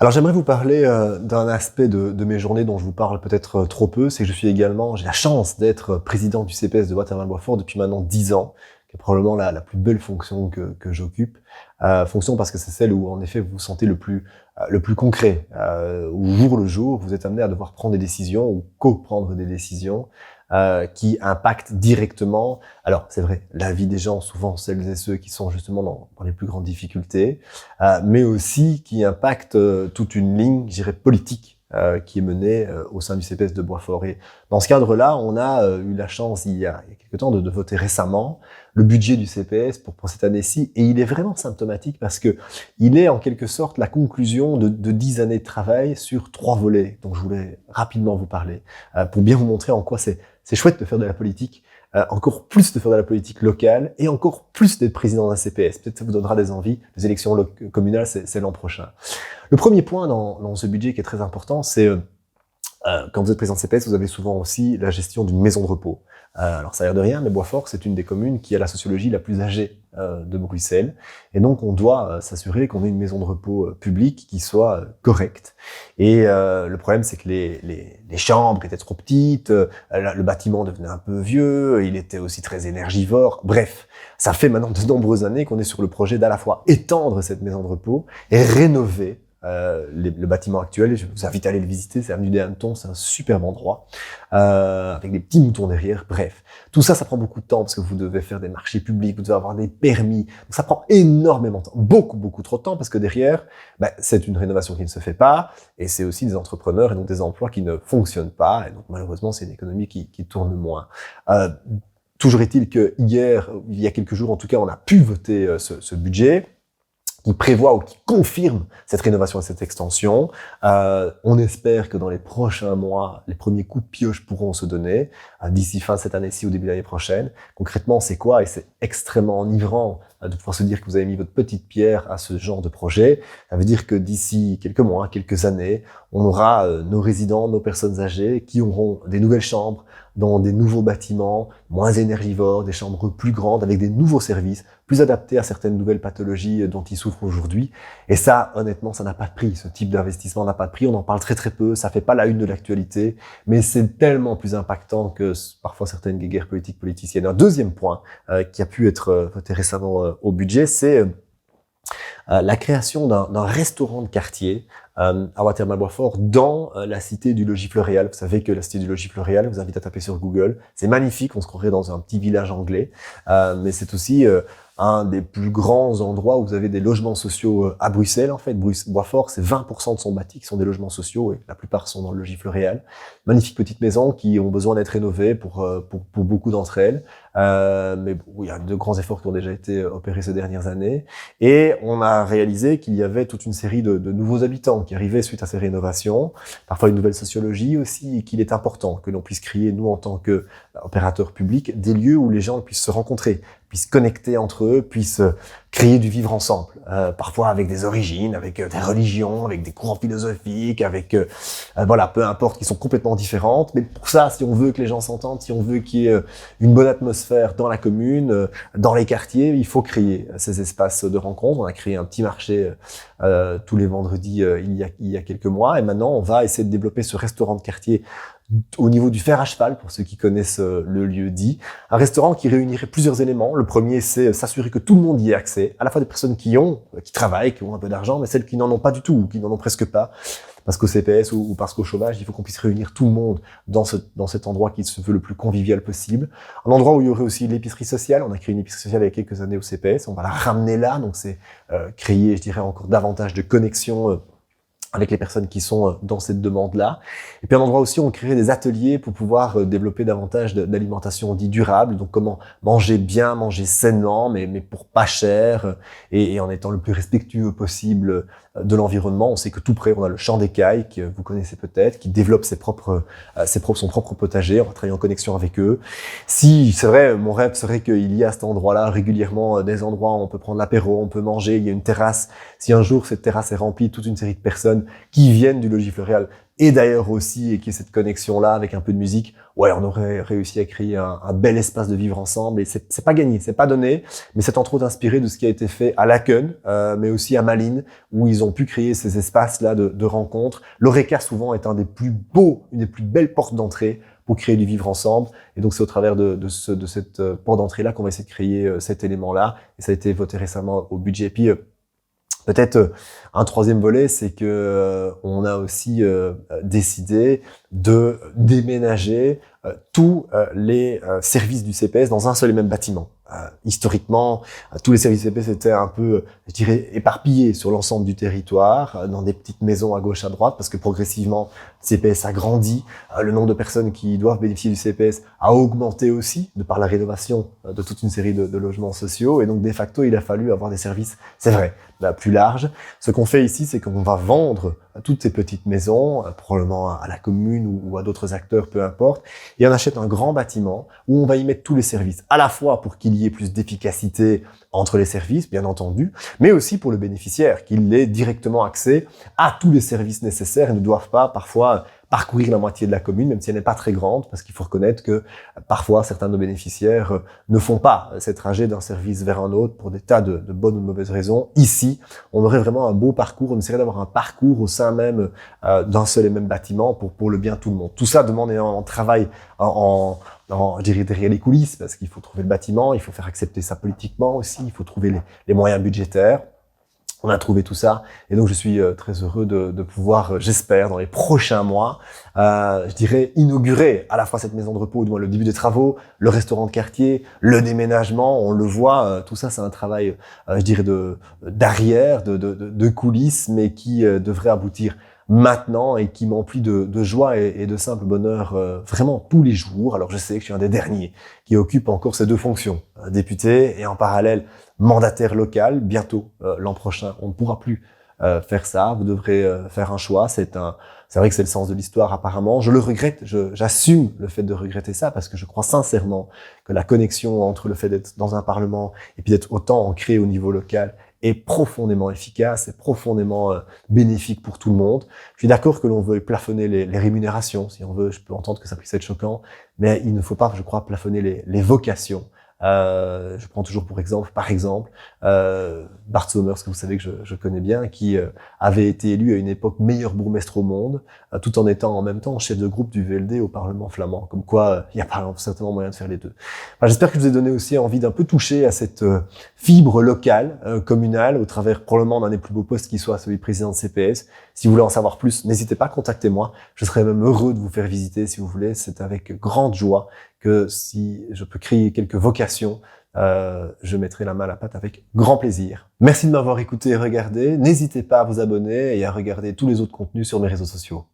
Alors j'aimerais vous parler d'un aspect de mes journées dont je vous parle peut-être trop peu, c'est que j'ai la chance d'être président du CPS de Waterval-Boisfort depuis maintenant 10 ans, qui est probablement la plus belle fonction que j'occupe. Fonction parce que c'est celle où en effet vous vous sentez le plus concret, au jour le jour, vous êtes amené à devoir prendre des décisions ou co-prendre des décisions qui impactent directement, alors c'est vrai, la vie des gens, souvent celles et ceux qui sont justement dans les plus grandes difficultés, mais aussi qui impactent toute une ligne, je dirais, politique qui est menée au sein du CPS de Boisfort. Et dans ce cadre-là, on a eu la chance, il y a quelques temps, de voter récemment le budget du CPS pour cette année-ci, et il est vraiment symptomatique parce que il est en quelque sorte la conclusion de 10 années de travail sur 3 volets, dont je voulais rapidement vous parler, pour bien vous montrer en quoi c'est chouette de faire de la politique, encore plus de faire de la politique locale et encore plus d'être président d'un CPS. Peut-être ça vous donnera des envies. Les élections communales, c'est l'an prochain. Le premier point dans ce budget qui est très important, c'est quand vous êtes président de CPS, vous avez souvent aussi la gestion d'une maison de repos. Alors ça a l'air de rien, mais Boisfort, c'est une des communes qui a la sociologie la plus âgée de Bruxelles. Et donc on doit s'assurer qu'on ait une maison de repos publique qui soit correcte. Et le problème, c'est que les chambres étaient trop petites, le bâtiment devenait un peu vieux, il était aussi très énergivore. Bref, ça fait maintenant de nombreuses années qu'on est sur le projet d'à la fois étendre cette maison de repos et rénover le bâtiment actuel. Je vous invite à aller le visiter, c'est avenue des Hannetons, c'est un superbe endroit, avec des petits moutons derrière. Bref, tout ça, ça prend beaucoup de temps parce que vous devez faire des marchés publics, vous devez avoir des permis, donc ça prend énormément de temps, beaucoup trop de temps, parce que derrière, c'est une rénovation qui ne se fait pas, et c'est aussi des entrepreneurs et donc des emplois qui ne fonctionnent pas, et donc malheureusement c'est une économie qui tourne moins. Toujours est-il que hier, il y a quelques jours en tout cas, on a pu voter ce budget qui prévoit ou qui confirme cette rénovation et cette extension. On espère que dans les prochains mois, les premiers coups de pioche pourront se donner, d'ici fin de cette année-ci ou début de l'année prochaine. Concrètement, c'est quoi? Et c'est extrêmement enivrant de pouvoir se dire que vous avez mis votre petite pierre à ce genre de projet. Ça veut dire que d'ici quelques mois, quelques années, on aura nos résidents, nos personnes âgées qui auront des nouvelles chambres dans des nouveaux bâtiments, moins énergivores, des chambres plus grandes, avec des nouveaux services, plus adaptés à certaines nouvelles pathologies dont ils souffrent aujourd'hui. Et ça, honnêtement, ça n'a pas de prix. Ce type d'investissement n'a pas de prix. On en parle très peu. Ça fait pas la une de l'actualité, mais c'est tellement plus impactant que parfois certaines guéguerres politiciennes. Un deuxième point qui a pu être voté récemment au budget, c'est la création d'un restaurant de quartier à Waterval-Boisfort dans la cité du Logis Floréal. Vous savez que la cité du Logis Floréal, je vous invite à taper sur Google. C'est magnifique, on se croirait dans un petit village anglais, mais c'est aussi un des plus grands endroits où vous avez des logements sociaux à Bruxelles. En fait, Boisfort, c'est 20% de son bâti qui sont des logements sociaux et la plupart sont dans le Logis Floréal. Magnifiques petites maisons qui ont besoin d'être rénovées pour beaucoup d'entre elles. Mais bon, il y a de grands efforts qui ont déjà été opérés ces dernières années. Et on a réalisé qu'il y avait toute une série de nouveaux habitants qui arrivaient suite à ces rénovations. Parfois une nouvelle sociologie aussi, et qu'il est important que l'on puisse créer, nous en tant qu'opérateurs publics, des lieux où les gens puissent se rencontrer, puissent connecter entre eux, puissent créer du vivre ensemble, parfois avec des origines, avec des religions, avec des courants philosophiques, avec voilà, peu importe, qui sont complètement différentes. Mais pour ça, si on veut que les gens s'entendent, si on veut qu'il y ait une bonne atmosphère dans la commune, dans les quartiers, il faut créer ces espaces de rencontre. On a créé un petit marché tous les vendredis il y a quelques mois, et maintenant on va essayer de développer ce restaurant de quartier au niveau du fer à cheval, pour ceux qui connaissent le lieu dit. Un restaurant qui réunirait plusieurs éléments. Le premier, c'est s'assurer que tout le monde y ait accès, à la fois des personnes qui travaillent, qui ont un peu d'argent, mais celles qui n'en ont pas du tout, ou qui n'en ont presque pas, parce qu'au CPS ou parce qu'au chômage, il faut qu'on puisse réunir tout le monde dans cet endroit qui se veut le plus convivial possible. Un endroit où il y aurait aussi l'épicerie sociale. On a créé une épicerie sociale il y a quelques années au CPS. On va la ramener là, donc c'est créer, je dirais, encore davantage de connexions avec les personnes qui sont dans cette demande-là. Et puis un endroit aussi où on crée des ateliers pour pouvoir développer davantage d'alimentation dite durable, donc comment manger bien, manger sainement, mais pour pas cher, et en étant le plus respectueux possible de l'environnement. On sait que tout près, on a le Champ des Cailles, que vous connaissez peut-être, qui développe son propre potager. On va travailler en connexion avec eux. Si, c'est vrai, mon rêve serait qu'il y ait à cet endroit-là régulièrement des endroits où on peut prendre l'apéro, on peut manger, il y a une terrasse. Si un jour cette terrasse est remplie, toute une série de personnes personnes qui viennent du logis Floréal et d'ailleurs aussi, et qui est cette connexion-là avec un peu de musique, ouais, on aurait réussi à créer un bel espace de vivre ensemble. Et c'est pas gagné, c'est pas donné, mais c'est entre autres inspiré de ce qui a été fait à Laken, mais aussi à Malines, où ils ont pu créer ces espaces-là de rencontres. L'Oreca, souvent, est un des plus beaux, une des plus belles portes d'entrée pour créer du vivre ensemble. Et donc, c'est au travers de cette porte d'entrée-là qu'on va essayer de créer cet élément-là. Et ça a été voté récemment au budget. Et puis, peut-être un troisième volet, c'est que on a aussi décidé de déménager tous les services du CPS dans un seul et même bâtiment. Historiquement, tous les services CPS étaient un peu, je dirais, éparpillés sur l'ensemble du territoire, dans des petites maisons à gauche, à droite, parce que progressivement, le CPS a grandi, le nombre de personnes qui doivent bénéficier du CPS a augmenté aussi, de par la rénovation de toute une série de logements sociaux, et donc de facto, il a fallu avoir des services, c'est vrai, plus larges. Ce qu'on fait ici, c'est qu'on va vendre toutes ces petites maisons, probablement à la commune ou à d'autres acteurs, peu importe, et on achète un grand bâtiment où on va y mettre tous les services, à la fois pour qu'il y ait plus d'efficacité entre les services, bien entendu, mais aussi pour le bénéficiaire, qu'il ait directement accès à tous les services nécessaires et ne doivent pas parfois parcourir la moitié de la commune, même si elle n'est pas très grande, parce qu'il faut reconnaître que parfois certains de nos bénéficiaires ne font pas ces trajets d'un service vers un autre pour des tas de bonnes ou de mauvaises raisons. Ici, on aurait vraiment un beau parcours, on essaierait d'avoir un parcours au sein même d'un seul et même bâtiment pour le bien de tout le monde. Tout ça demande énormément de travail je dirais derrière les coulisses, parce qu'il faut trouver le bâtiment, il faut faire accepter ça politiquement aussi, il faut trouver les moyens budgétaires. On a trouvé tout ça, et donc je suis très heureux de pouvoir, j'espère, dans les prochains mois, je dirais, inaugurer à la fois cette maison de repos, du moins le début des travaux, le restaurant de quartier, le déménagement. On le voit, tout ça, c'est un travail, je dirais, d'arrière, de coulisses, mais qui devrait aboutir maintenant et qui m'emplit de joie et de simple bonheur vraiment tous les jours. Alors je sais que je suis un des derniers qui occupe encore ces deux fonctions, député et en parallèle mandataire local. Bientôt, l'an prochain, on ne pourra plus faire ça. Vous devrez faire un choix. C'est vrai que c'est le sens de l'histoire apparemment. Je le regrette. J'assume le fait de regretter ça parce que je crois sincèrement que la connexion entre le fait d'être dans un parlement et puis d'être autant ancré au niveau local est profondément efficace et profondément bénéfique pour tout le monde. Je suis d'accord que l'on veuille plafonner les rémunérations, si on veut. Je peux entendre que ça puisse être choquant, mais il ne faut pas, je crois, plafonner les vocations. Je prends toujours pour exemple, par exemple, Bart Somers, que vous savez que je connais bien, qui avait été élu à une époque meilleur bourgmestre au monde, tout en étant en même temps chef de groupe du VLD au Parlement flamand. Comme quoi, il y a pas certainement moyen de faire les deux. Enfin, j'espère que je vous ai donné aussi envie d'un peu toucher à cette fibre locale, communale, au travers probablement d'un des plus beaux postes qui soit celui de président de CPS. Si vous voulez en savoir plus, n'hésitez pas, contactez-moi. Je serais même heureux de vous faire visiter si vous voulez. C'est avec grande joie que si je peux créer quelques vocations, je mettrai la main à la pâte avec grand plaisir. Merci de m'avoir écouté et regardé. N'hésitez pas à vous abonner et à regarder tous les autres contenus sur mes réseaux sociaux.